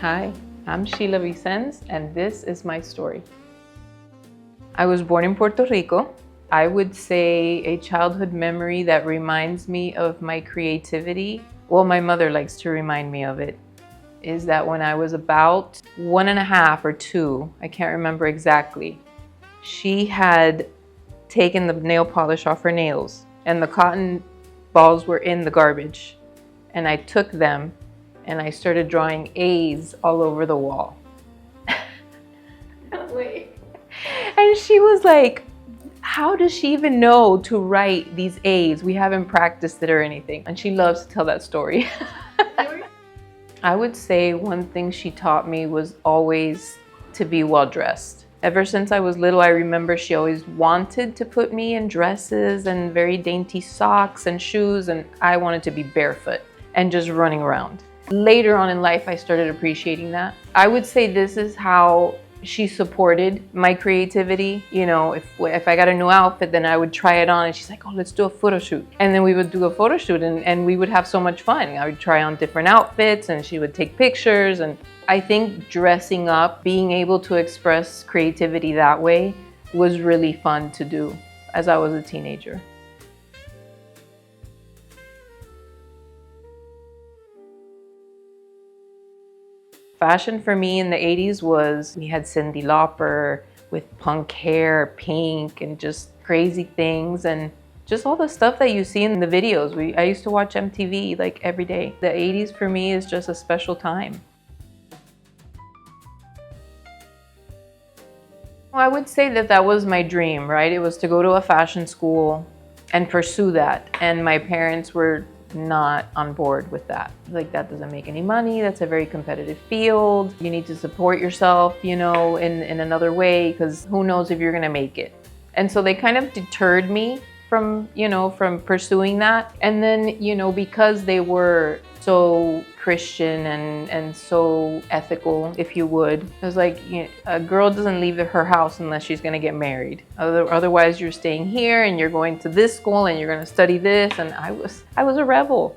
Hi, I'm Sheila Vicens, and this is my story. I was born in Puerto Rico. I would say a childhood memory that reminds me of my creativity, well, my mother likes to remind me of it, is that when I was about 1.5 or 2, I can't remember exactly, she had taken the nail polish off her nails and the cotton balls were in the garbage. And I took them and I started drawing A's all over the wall. Wait. And she was like, how does she even know to write these A's? We haven't practiced it or anything. And she loves to tell that story. I would say one thing she taught me was always to be well dressed. Ever since I was little, I remember she always wanted to put me in dresses and very dainty socks and shoes, and I wanted to be barefoot and just running around. Later on in life, I started appreciating that. I would say this is how she supported my creativity. You know, if I got a new outfit, then I would try it on and she's like, oh, let's do a photo shoot. And then we would do a photo shoot and we would have so much fun. I would try on different outfits and she would take pictures. And I think dressing up, being able to express creativity that way was really fun to do as I was a teenager. Fashion for me in the 80s was, we had Cyndi Lauper with punk hair, pink, and just crazy things, and just all the stuff that you see in the videos. I used to watch MTV like every day. The 80s for me is just a special time. Well, I would say that that was my dream, right? It was to go to a fashion school and pursue that. And my parents were not on board with that. Like, that doesn't make any money. That's a very competitive field. You need to support yourself, you know, in another way, because who knows if you're gonna make it. And so they kind of deterred me from, you know, from pursuing that. And then, you know, because they were so Christian and so ethical, if you would, it was like, you know, a girl doesn't leave her house unless she's gonna get married. Otherwise you're staying here and you're going to this school and you're gonna study this. And I was a rebel.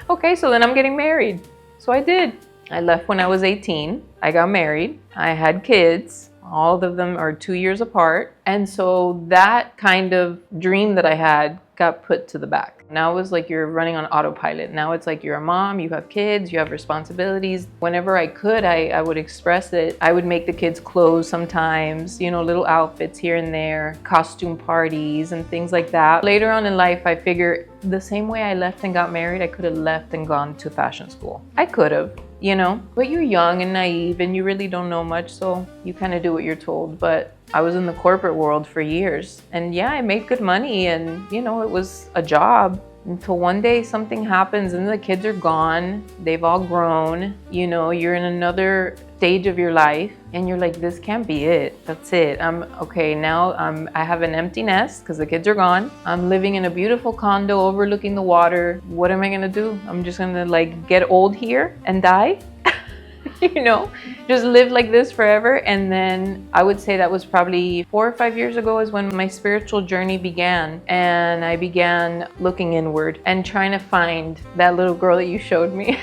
Okay, so then I'm getting married. So I did. I left when I was 18. I got married. I had kids. All of them are 2 years apart. And so that kind of dream that I had got put to the back. Now it's like you're running on autopilot. Now it's like you're a mom, you have kids, you have responsibilities. Whenever I could, I would express it. I would make the kids clothes sometimes, you know, little outfits here and there, costume parties and things like that. Later on in life, I figured the same way I left and got married, I could have left and gone to fashion school. I could have, you know, but you're young and naive and you really don't know much, so you kind of do what you're told. But I was in the corporate world for years, and yeah, I made good money and, you know, it was a job until one day something happens and the kids are gone. They've all grown, you know, you're in another stage of your life and you're like, this can't be it. That's it. Okay, now I have an empty nest because the kids are gone. I'm living in a beautiful condo overlooking the water. What am I gonna do? I'm just gonna like get old here and die? You know, just live like this forever. And then I would say that was probably 4 or 5 years ago is when my spiritual journey began. And I began looking inward and trying to find that little girl that you showed me.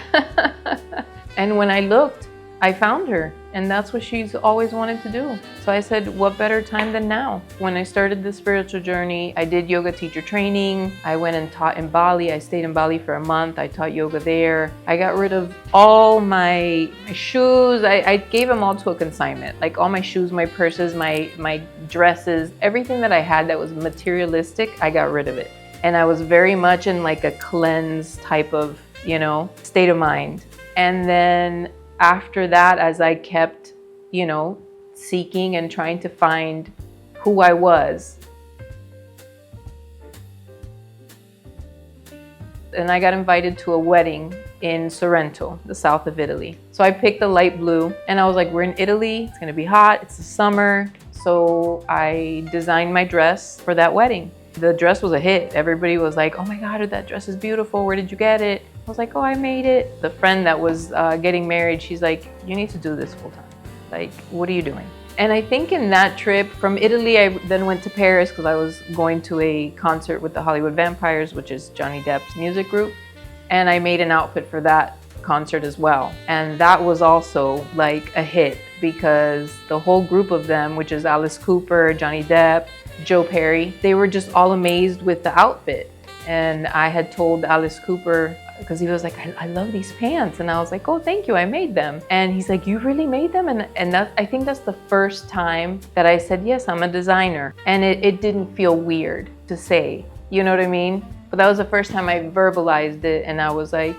And when I looked, I found her. And that's what she's always wanted to do. So I said, what better time than now? When I started this spiritual journey, I did yoga teacher training. I went and taught in Bali. I stayed in Bali for a month. I taught yoga there. I got rid of all my shoes. I gave them all to a consignment. Like all my shoes, my purses, my dresses, everything that I had that was materialistic, I got rid of it. And I was very much in like a cleanse type of, you know, state of mind. And then after that, as I kept, you know, seeking and trying to find who I was, and I got invited to a wedding in Sorrento, the south of Italy. So I picked the light blue and I was like, we're in Italy, it's gonna be hot, it's the summer. So I designed my dress for that wedding. The dress was a hit. Everybody was like, oh my God, that dress is beautiful. Where did you get it? I was like, oh, I made it. The friend that was getting married, she's like, you need to do this full time. Like, what are you doing? And I think in that trip from Italy, I then went to Paris because I was going to a concert with the Hollywood Vampires, which is Johnny Depp's music group. And I made an outfit for that concert as well. And that was also like a hit because the whole group of them, which is Alice Cooper, Johnny Depp, Joe Perry, they were just all amazed with the outfit. And I had told Alice Cooper, because he was like, I love these pants. And I was like, oh, thank you, I made them. And he's like, you really made them? And I think that's the first time that I said, yes, I'm a designer. And it didn't feel weird to say, you know what I mean? But that was the first time I verbalized it, and I was like,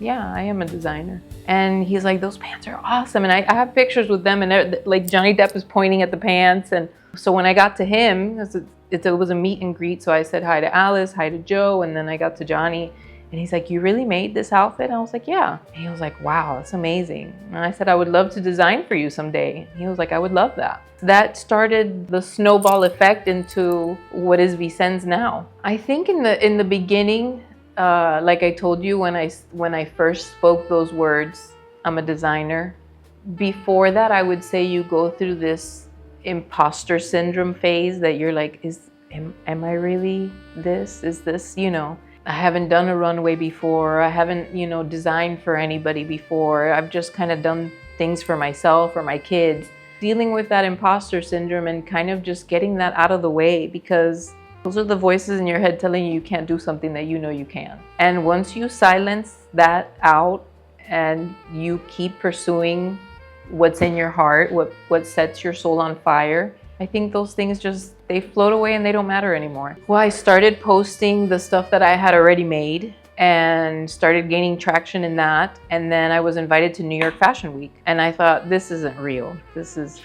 yeah, I am a designer. And he's like, those pants are awesome. And I have pictures with them, and like Johnny Depp is pointing at the pants. And so when I got to him, it was a meet and greet. So I said hi to Alice, hi to Joe, and then I got to Johnny. And he's like, you really made this outfit? And I was like, yeah. And he was like, wow, that's amazing. And I said, I would love to design for you someday. And he was like, I would love that. That started the snowball effect into what is Vicens now. I think in the beginning, like I told you when I first spoke those words, I'm a designer. Before that, I would say you go through this imposter syndrome phase that you're like, am I really this? Is this, you know? I haven't done a runway before. I haven't, you know, designed for anybody before. I've just kind of done things for myself or my kids. Dealing with that imposter syndrome and kind of just getting that out of the way, because those are the voices in your head telling you you can't do something that you know you can. And once you silence that out and you keep pursuing what's in your heart, what sets your soul on fire, I think those things just, they float away and they don't matter anymore. Well, I started posting the stuff that I had already made and started gaining traction in that. And then I was invited to New York Fashion Week. And I thought, this isn't real. This is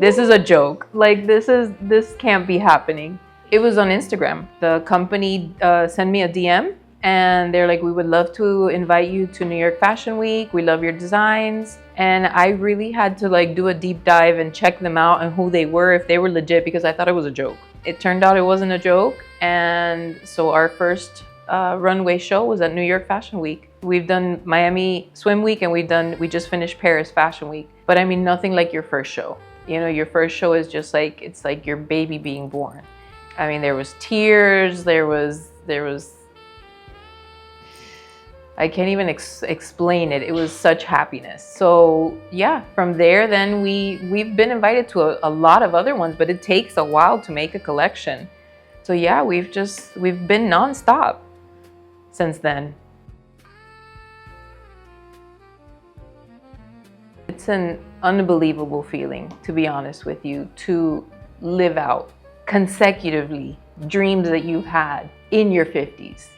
a joke. Like, this can't be happening. It was on Instagram. The company sent me a DM and they're like, we would love to invite you to New York Fashion Week. We love your designs. And I really had to like do a deep dive and check them out and who they were, if they were legit, because I thought it was a joke. It turned out it wasn't a joke. And so our first runway show was at New York Fashion Week. We've done Miami Swim Week and we just finished Paris Fashion Week. But I mean, nothing like your first show. You know, your first show is just like, it's like your baby being born. I mean, there was tears, there was I can't even explain it. It was such happiness. So yeah, from there, then we've been invited to a lot of other ones, but it takes a while to make a collection. So yeah, we've been nonstop since then. It's an unbelievable feeling, to be honest with you, to live out consecutively dreams that you've had in your 50s.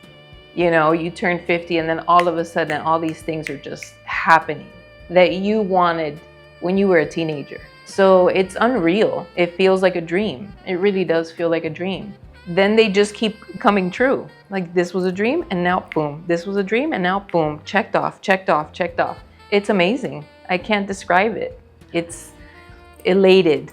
You know, you turn 50 and then all of a sudden all these things are just happening that you wanted when you were a teenager. So it's unreal. It feels like a dream. It really does feel like a dream. Then they just keep coming true. Like, this was a dream and now boom. This was a dream and now boom. Checked off, checked off, checked off. It's amazing. I can't describe it. It's elated.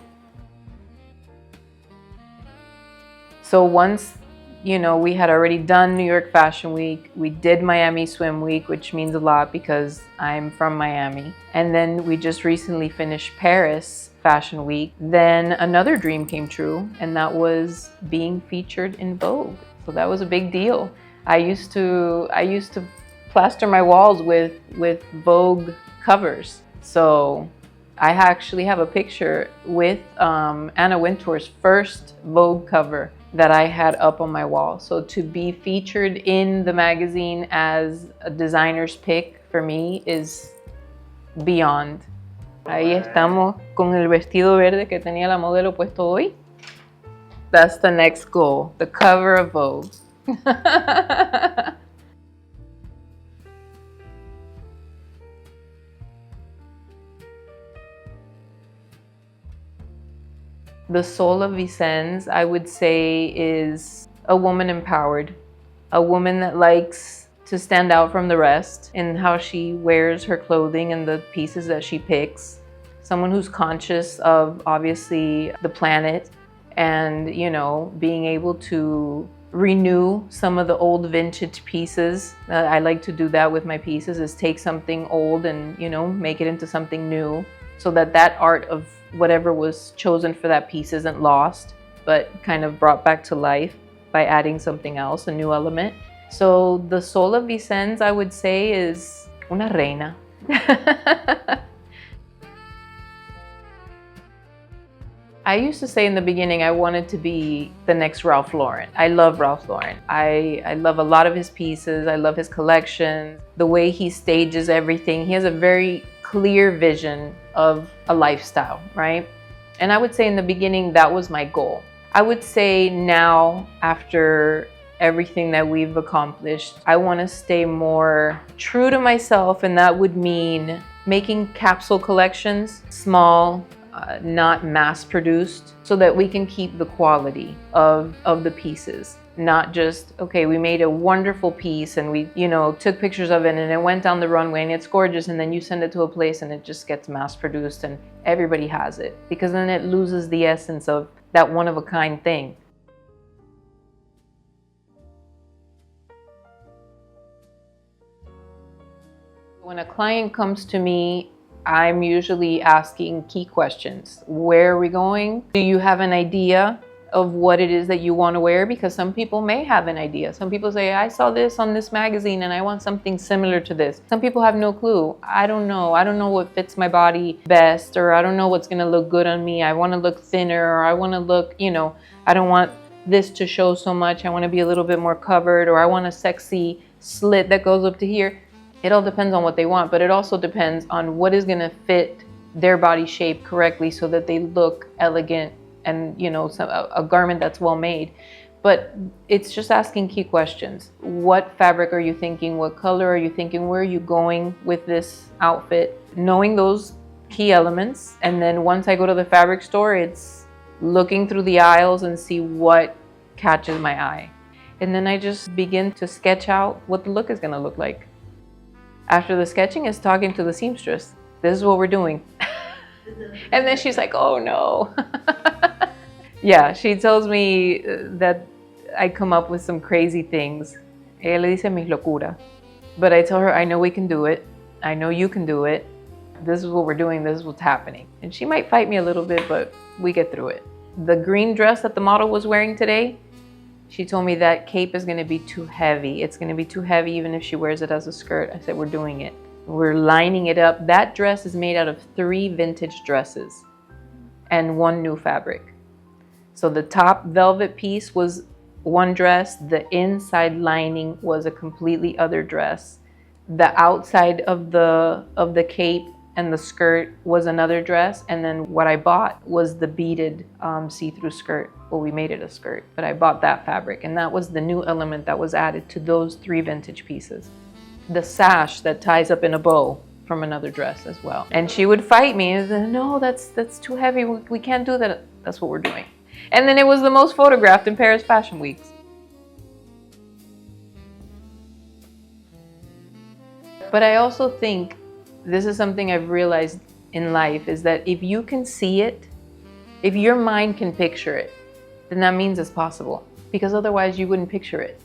So once, you know, we had already done New York Fashion Week. We did Miami Swim Week, which means a lot because I'm from Miami. And then we just recently finished Paris Fashion Week. Then another dream came true, and that was being featured in Vogue. So that was a big deal. I used to plaster my walls with Vogue covers. So I actually have a picture with Anna Wintour's first Vogue cover that I had up on my wall. So to be featured in the magazine as a designer's pick for me is beyond. Ahí estamos con el vestido verde que tenía la modelo puesto hoy. That's the next goal, the cover of Vogue. The soul of Vicens, I would say, is a woman empowered, a woman that likes to stand out from the rest in how she wears her clothing and the pieces that she picks. Someone who's conscious of, obviously, the planet and, you know, being able to renew some of the old vintage pieces. I like to do that with my pieces, is take something old and, you know, make it into something new, so that that art of whatever was chosen for that piece isn't lost, but kind of brought back to life by adding something else, a new element. So the soul of Vicens, I would say, is Una reina. I used to say in the beginning I wanted to be the next Ralph Lauren. I love Ralph Lauren. I love a lot of his pieces. I love his collections, the way he stages everything. He has a very clear vision of a lifestyle, right? And I would say in the beginning that was my goal. I would say now, after everything that we've accomplished, I want to stay more true to myself, and that would mean making capsule collections, small, not mass produced, so that we can keep the quality of the pieces. Not just, okay, we made a wonderful piece and we, took pictures of it and it went down the runway and it's gorgeous, and then you send it to a place and it just gets mass produced and everybody has it, because then it loses the essence of that one-of-a-kind thing. When a client comes to me, I'm usually asking key questions. Where are we going? Do you have an idea of what it is that you want to wear? Because some people may have an idea. Some people say, I saw this on this magazine and I want something similar to this. Some people have no clue. I don't know. I don't know what fits my body best, or I don't know what's going to look good on me. I want to look thinner, or I want to look, I don't want this to show so much. I want to be a little bit more covered, or I want a sexy slit that goes up to here. It all depends on what they want, but it also depends on what is going to fit their body shape correctly so that they look elegant and, a garment that's well made. But it's just asking key questions. What fabric are you thinking? What color are you thinking? Where are you going with this outfit? Knowing those key elements. And then once I go to the fabric store, it's looking through the aisles and see what catches my eye. And then I just begin to sketch out what the look is going to look like. After the sketching is talking to the seamstress. This is what we're doing. And then she's like, oh no. Yeah, she tells me that I come up with some crazy things. Ella le dice mis locuras. But I tell her, I know we can do it. I know you can do it. This is what we're doing. This is what's happening. And she might fight me a little bit, but we get through it. The green dress that the model was wearing today, she told me that cape is going to be too heavy. It's going to be too heavy even if she wears it as a skirt. I said, we're doing it. We're lining it up. That dress is made out of 3 vintage dresses and 1 new fabric. So the top velvet piece was one dress. The inside lining was a completely other dress. The outside of the cape and the skirt was another dress. And then what I bought was the beaded see-through skirt. Well, we made it a skirt, but I bought that fabric, and that was the new element that was added to those 3 vintage pieces. The sash that ties up in a bow from another dress as well. And she would fight me and say, no, that's too heavy. We can't do that. That's what we're doing. And then it was the most photographed in Paris Fashion Weeks. But I also think this is something I've realized in life, is that if you can see it, if your mind can picture it, then that means it's possible, because otherwise you wouldn't picture it.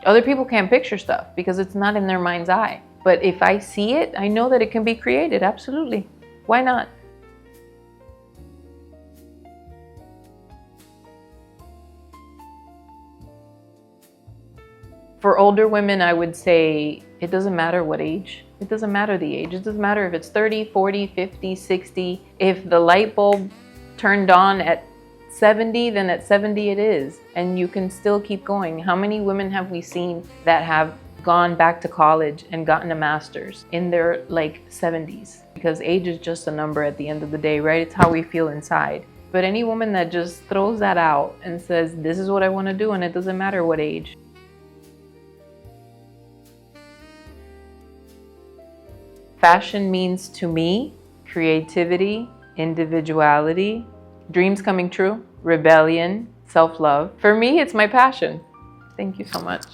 Other people can't picture stuff because it's not in their mind's eye. But if I see it, I know that it can be created. Absolutely. Why not? For older women, I would say it doesn't matter what age. It doesn't matter the age. It doesn't matter if it's 30, 40, 50, 60. If the light bulb turned on at 70, then at 70 it is. And you can still keep going. How many women have we seen that have gone back to college and gotten a master's in their 70s? Because age is just a number at the end of the day, right? It's how we feel inside. But any woman that just throws that out and says, this is what I want to do, and it doesn't matter what age. Fashion means to me creativity, individuality, dreams coming true, rebellion, self-love. For me, it's my passion. Thank you so much.